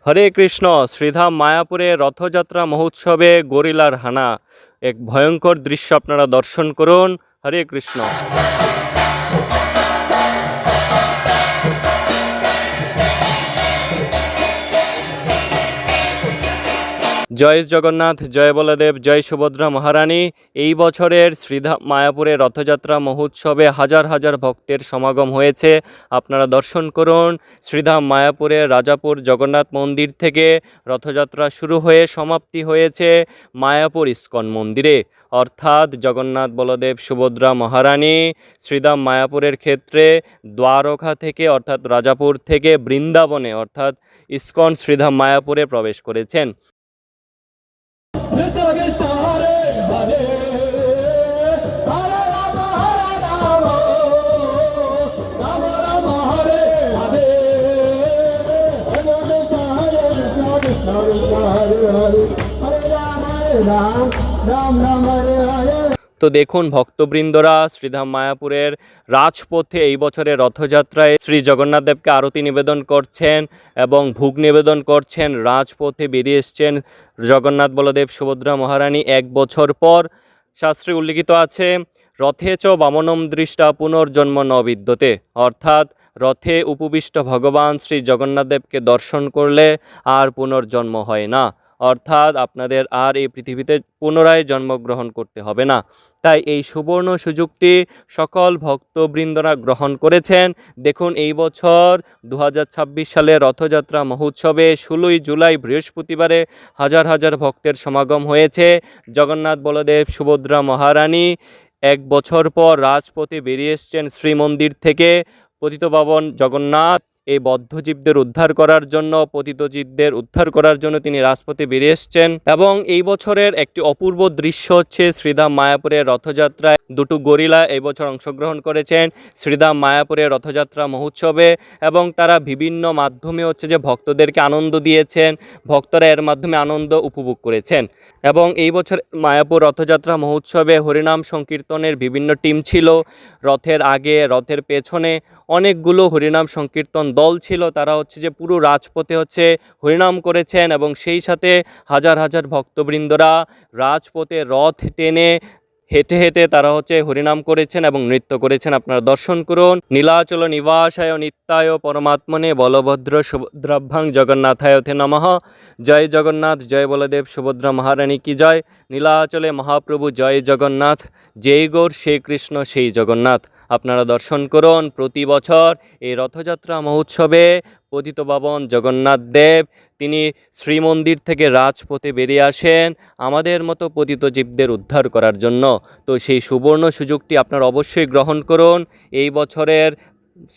হরে কৃষ্ণ। শ্রীধাম মায়াপুরে রথযাত্রা মহোৎসবে গরিলার হানা, এক ভয়ঙ্কর দৃশ্য আপনারা দর্শন করুন। হরে কৃষ্ণ। জয় জগন্নাথ, জয় বলদেব, জয় সুভদ্রা মহারানী। এই বছরের শ্রীধাম মায়াপুরে রথযাত্রা মহোৎসবে হাজার হাজার ভক্তের সমাগম হয়েছে। আপনারা দর্শন করুন। শ্রীধাম মায়াপুরের রাজাপুর জগন্নাথ মন্দির থেকে রথযাত্রা শুরু হয়ে সমাপ্তি হয়েছে মায়াপুর ইস্কন মন্দিরে, অর্থাৎ জগন্নাথ বলদেব সুভদ্রা মহারানী শ্রীধাম মায়াপুরের ক্ষেত্রে দ্বারকা থেকে অর্থাৎ রাজাপুর থেকে বৃন্দাবনে অর্থাৎ ইস্কন শ্রীধাম মায়াপুরে প্রবেশ করেছেন। তো দেখুন ভক্তবৃন্দরা, শ্রীধাম মায়াপুরের রাজপথে এই বছরের রথযাত্রায় শ্রী জগন্নাথ দেবকে আরতি নিবেদন করছেন এবং ভোগ নিবেদন করছেন। রাজপথে বেরিয়ে এসছেন জগন্নাথ বলদেব সুভদ্রা মহারানী। এক বছর পর শাস্ত্রে উল্লিখিত আছে, রথে চ বামনম দৃষ্টা পুনর্জন্ম ন বিদ্যতে, অর্থাৎ রথে উপবিষ্ট ভগবান শ্রী জগন্নাথ দেবকে দর্শন করলে আর পুনর্জন্ম হয় না, অর্থাৎ আপনাদের আর এই পৃথিবীতে পুনরায় জন্মগ্রহণ করতে হবে না। তাই এই সুবর্ণ সুযোগটি সকল ভক্তবৃন্দরা গ্রহণ করেছেন। দেখুন এই বছর 2026 সালে রথযাত্রা মহোৎসবে 16 জুলাই বৃহস্পতিবারে হাজার হাজার ভক্তের সমাগম হয়েছে। জগন্নাথ বলদেব সুভদ্রা মহারানী এক বছর পর রাজপথে বেরিয়ে এসছেন শ্রীমন্দির থেকে। পতিতপাবন জগন্নাথ এই বদ্ধজীবদের উদ্ধার করার জন্য, পতিতজীবদের উদ্ধার করার জন্য তিনি রাজপথে বেরিয়ে এসছেন। এবং এই বছরের একটি অপূর্ব দৃশ্য হচ্ছে শ্রীধাম মায়াপুরের রথযাত্রায় দুটো গরিলা এই বছর অংশগ্রহণ করেছেন শ্রীধাম মায়াপুরের রথযাত্রা মহোৎসবে, এবং তারা বিভিন্ন মাধ্যমে হচ্ছে যে ভক্তদেরকে আনন্দ দিয়েছেন, ভক্তরা এর মাধ্যমে আনন্দ উপভোগ করেছেন। এবং এই বছর মায়াপুর রথযাত্রা মহোৎসবে হরিনাম সংকীর্তনের বিভিন্ন টিম ছিল। রথের আগে, রথের পেছনে অনেকগুলো হরিনাম সংকীর্তন দল ছিল। তারা হচ্ছে যে পুরো রাজপথে হচ্ছে হরিনাম করেছেন এবং সেই সাথে হাজার হাজার ভক্তবৃন্দরা রাজপথে রথ টেনে হেঁটে হেঁটে তারা হচ্ছে হরিনাম করেছেন এবং নৃত্য করেছেন। আপনারা দর্শন করুন। নীলাচল নিবাসায় নিত্যায় পরমাত্মনে বলভদ্র সুভদ্রাভ্যাং জগন্নাথায় তে নমঃ। জয় জগন্নাথ, জয় বলদেব সুভদ্রা মহারানী কি জয়। নীলাচলে মহাপ্রভু জয় জগন্নাথ, যেই গৌর সেই কৃষ্ণ সেই জগন্নাথ। আপনারা দর্শন করুন। প্রতি বছর এই রথযাত্রা মহোৎসবে পতিতপাবন জগন্নাথ দেব তিনি শ্রীমন্দির থেকে রাজপথে বেরিয়ে আসেন আমাদের মতো পতিত জীবদের উদ্ধার করার জন্য। তো সেই সুবর্ণ সুযোগটি আপনারা অবশ্যই গ্রহণ করুন। এই বছরের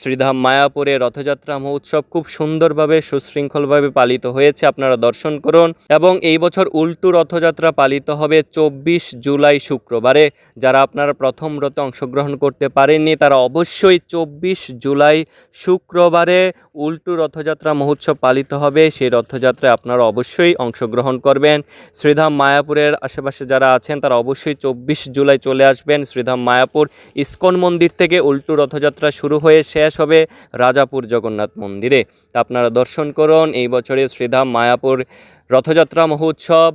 শ্রীধাম মায়াপুরে রথযাত্রা মহোৎসব খুব সুন্দরভাবে সুশৃঙ্খলভাবে পালিত হয়েছে। আপনারা দর্শন করুন। এবং এই বছর উল্টো রথযাত্রা পালিত হবে 24 জুলাই শুক্রবারে। যারা আপনারা প্রথম রথে অংশগ্রহণ করতে পারেননি তারা অবশ্যই 24 জুলাই শুক্রবারে উল্টো রথযাত্রা মহোৎসব পালিত হবে। সেই রথযাত্রায় আপনারা অবশ্যই অংশগ্রহণ করবেন। শ্রীধাম মায়াপুরের আশেপাশে যারা আছেন তারা অবশ্যই 24 জুলাই চলে আসবেন। শ্রীধাম মায়াপুর ইস্কন মন্দির থেকে উল্টো রথযাত্রা শুরু হয়ে শেষ হবে রাজাপুর জগন্নাথ মন্দিরে। তা আপনারা দর্শন করুন এই বছরের শ্রীধাম মায়াপুর রথযাত্রা মহোৎসব।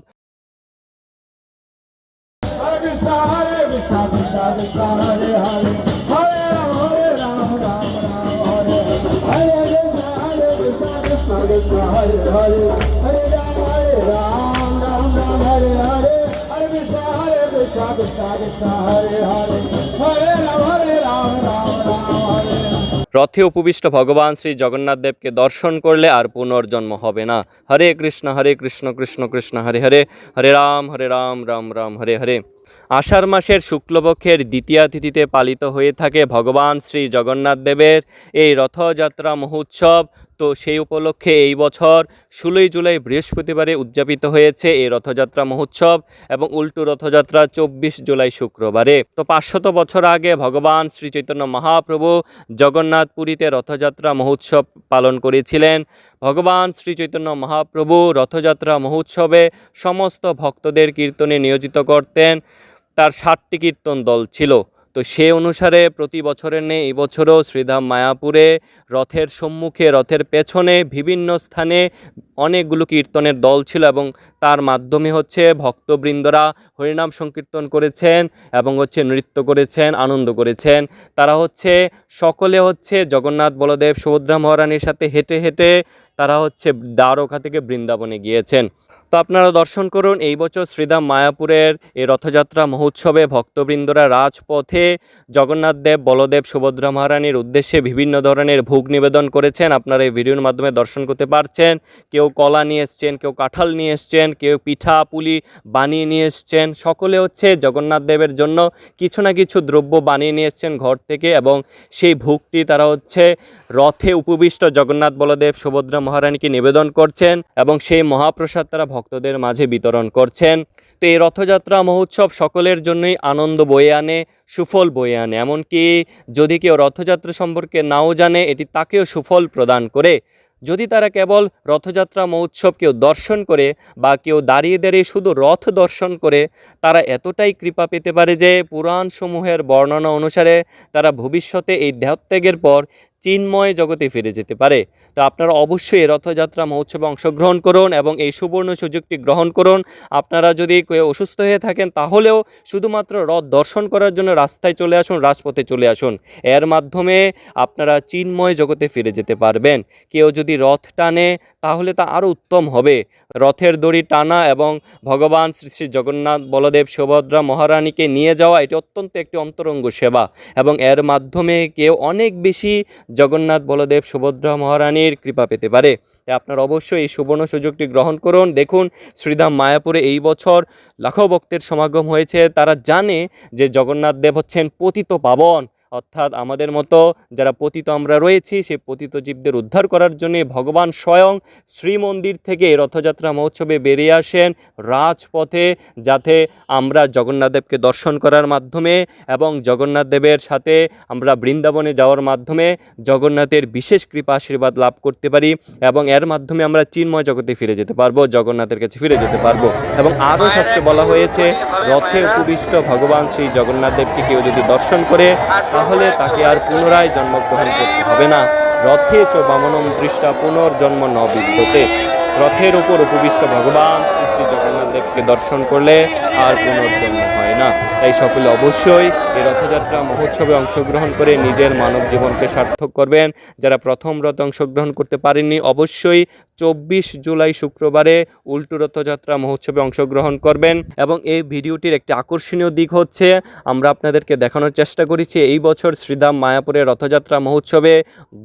রথে উপবিষ্ট ভগবান শ্রী জগন্নাথ দেবকে দর্শন করলে আর পুনর্জন্ম হবে না। হরে কৃষ্ণ কৃষ্ণ কৃষ্ণ হরে হরে, হরে রাম রাম রাম হরে হরে। আষাঢ় মাসের শুক্লপক্ষের দ্বিতীয়া তিথিতে পালিত হয়ে থাকে ভগবান শ্রী জগন্নাথ দেবের এই রথযাত্রা মহোৎসব। তো সেই উপলক্ষে এই বছর 16 জুলাই বৃহস্পতিবারে উদযাপিত হয়েছে এই রথযাত্রা মহোৎসব এবং উল্টো রথযাত্রা 24 জুলাই শুক্রবারে। তো 500 বছর আগে ভগবান শ্রী চৈতন্য মহাপ্রভু জগন্নাথ পুরীতে রথযাত্রা মহোৎসব পালন করেছিলেন। ভগবান শ্রী চৈতন্য মহাপ্রভু রথযাত্রা মহোৎসবে সমস্ত ভক্তদের কীর্তনে নিয়োজিত করতেন। তার 7টি কীর্তন দল ছিল। তো সে অনুসারে প্রতি বছরের নেই এই বছরও শ্রীধাম মায়াপুরে রথের সম্মুখে রথের পেছনে বিভিন্ন স্থানে অনেকগুলো কীর্তনের দল ছিল এবং তার মাধ্যমে হচ্ছে ভক্তবৃন্দরা হরিনাম সংকীর্তন করেছেন এবং হচ্ছে নৃত্য করেছেন, আনন্দ করেছেন। তারা হচ্ছে সকলে হচ্ছে জগন্নাথ বলদেব সুভদ্রা মহারানীর সাথে হেঁটে হেঁটে তারা হচ্ছে দ্বারকা থেকে বৃন্দাবনে গিয়েছেন। তো আপনারা দর্শন করুন এই বছর শ্রীধাম মায়াপুরের এই রথযাত্রা মহোৎসবে ভক্তবৃন্দরা রাজপথে জগন্নাথ দেব বলদেব সুভদ্রা মহারানীর উদ্দেশ্যে বিভিন্ন ধরনের ভোগ নিবেদন করেছেন। আপনারা এই ভিডিওর মাধ্যমে দর্শন করতে পারছেন। কেউ কলা নিয়ে এসছেন, কেউ কাঁঠাল নিয়ে এসছেন, কেউ পিঠা পুলি বানিয়ে নিয়ে এসছেন। সকলে হচ্ছে জগন্নাথ দেবের জন্য কিছু না কিছু দ্রব্য বানিয়ে নিয়ে এসছেন ঘর থেকে এবং সেই ভোগটি তারা হচ্ছে রথে উপবিষ্ট জগন্নাথ বলদেব সুভদ্রা মহারানীকে নিবেদন করছেন এবং সেই মহাপ্রসাদ তারা ভক্তদের মাঝে বিতরণ করছেন। তো এই রথযাত্রা মহোৎসব সকলের জন্যই আনন্দ বয়ে আনে, সুফল বয়ে আনে। এমনকি যদি কেউ রথযাত্রা সম্পর্কে নাও জানে এটি তাকেও সুফল প্রদান করে। যদি তারা কেবল রথযাত্রা মহোৎসব কেউ দর্শন করে বা কেউ দাঁড়িয়ে দাঁড়িয়ে শুধু রথ দর্শন করে, তারা এতটাই কৃপা পেতে পারে যে পুরাণসমূহের বর্ণনা অনুসারে তারা ভবিষ্যতে এই দেহত্যাগের পর চিন্ময় জগতে ফিরে যেতে পারে। তো আপনারা অবশ্যই এই রথযাত্রা মহোৎসবে অংশগ্রহণ করুন এবং এই সুবর্ণ সুযোগটি গ্রহণ করুন। আপনারা যদি কেউ অসুস্থ হয়ে থাকেন তাহলেও শুধুমাত্র রথ দর্শন করার জন্য রাস্তায় চলে আসুন, রাজপথে চলে আসুন। এর মাধ্যমে আপনারা চিন্ময় জগতে ফিরে যেতে পারবেন। কেউ যদি রথ টানে তাহলে তা আরও উত্তম হবে। রথের দড়ি টানা এবং ভগবান শ্রী শ্রী জগন্নাথ বলদেব সুভদ্রা মহারানীকে নিয়ে যাওয়া এটি অত্যন্ত একটি অন্তরঙ্গ সেবা এবং এর মাধ্যমে কেউ অনেক বেশি জগন্নাথ বলদেব সুভদ্রা মহারানীর কৃপা পেতে পারে। তাই আপনার অবশ্যই এই সুবর্ণ সুযোগটি গ্রহণ করুন। দেখুন শ্রীধাম মায়াপুরে এই বছর লাখো ভক্তের সমাগম হয়েছে। তারা জানে যে জগন্নাথ দেব হচ্ছেন পতিত পাবন, অর্থাৎ আমাদের মতো যারা পতিত আমরা রয়েছি সেই পতিত জীবদের উদ্ধার করার জন্য ভগবান স্বয়ং শ্রীমন্দির থেকে রথযাত্রা মহোৎসবে বেরিয়ে আসেন রাজপথে, যাতে আমরা জগন্নাথ দেবকে দর্শন করার মাধ্যমে এবং জগন্নাথ দেবের সাথে আমরা বৃন্দাবনে যাওয়ার মাধ্যমে জগন্নাথের বিশেষ কৃপা আশীর্বাদ লাভ করতে পারি এবং এর মাধ্যমে আমরা চিন্ময় জগতে ফিরে যেতে পারবো, জগন্নাথের কাছে ফিরে যেতে পারবো। এবং আরও শাস্ত্রে বলা হয়েছে রথে উপবিষ্ট ভগবান শ্রী জগন্নাথ দেবকে কেউ যদি দর্শন করে তাহলে তাকে আর পুনরায় জন্মগ্রহণ করতে হবে না। রথে চ বামনম দৃষ্টা পুনর্জন্ম ন বিদ্যতে। রথের উপর উপবিষ্ট ভগবান শ্রী শ্রী জগন্নাথ দেবকে দর্শন করলে আর পুনর্জন্ম হয় না। তাই সকলে অবশ্যই এই রথযাত্রা মহোৎসবে অংশগ্রহণ করে নিজের মানব জীবনকে সার্থক করবেন। যারা প্রথম রথে অংশগ্রহণ করতে পারেননি অবশ্যই 24 জুলাই শুক্রবারে উল্টো রথযাত্রা মহোৎসবে অংশগ্রহণ করবেন। এবং এই ভিডিওটির একটি আকর্ষণীয় দিক হচ্ছে আমরা আপনাদেরকে দেখানোর চেষ্টা করেছি এই বছর শ্রীধাম মায়াপুরের রথযাত্রা মহোৎসবে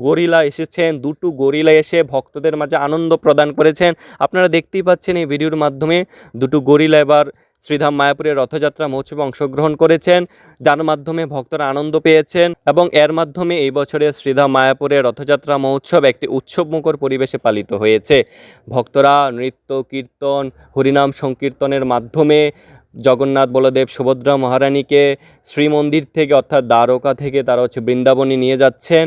গরিলা এসেছেন। দুটো গরিলা এসে ভক্তদের মাঝে আনন্দ প্রদান করেছেন। আপনারা দেখতেই পাচ্ছেন এই ভিডিওর মাধ্যমে দুটো গরিলা এবার শ্রীধাম মায়াপুরের রথযাত্রা মহোৎসবে অংশগ্রহণ করেছেন, যার মাধ্যমে ভক্তরা আনন্দ পেয়েছেন এবং এর মাধ্যমে এই বছরের শ্রীধাম মায়াপুরের রথযাত্রা মহোৎসব একটি উৎসবমুখর পরিবেশে পালিত হয়েছে। ভক্তরা নৃত্য কীর্তন হরিনাম সংকীর্তনের মাধ্যমে জগন্নাথ বলদেব সুভদ্রা মহারানীকে শ্রীমন্দির থেকে অর্থাৎ দ্বারকা থেকে তারা হচ্ছে বৃন্দাবনে নিয়ে যাচ্ছেন।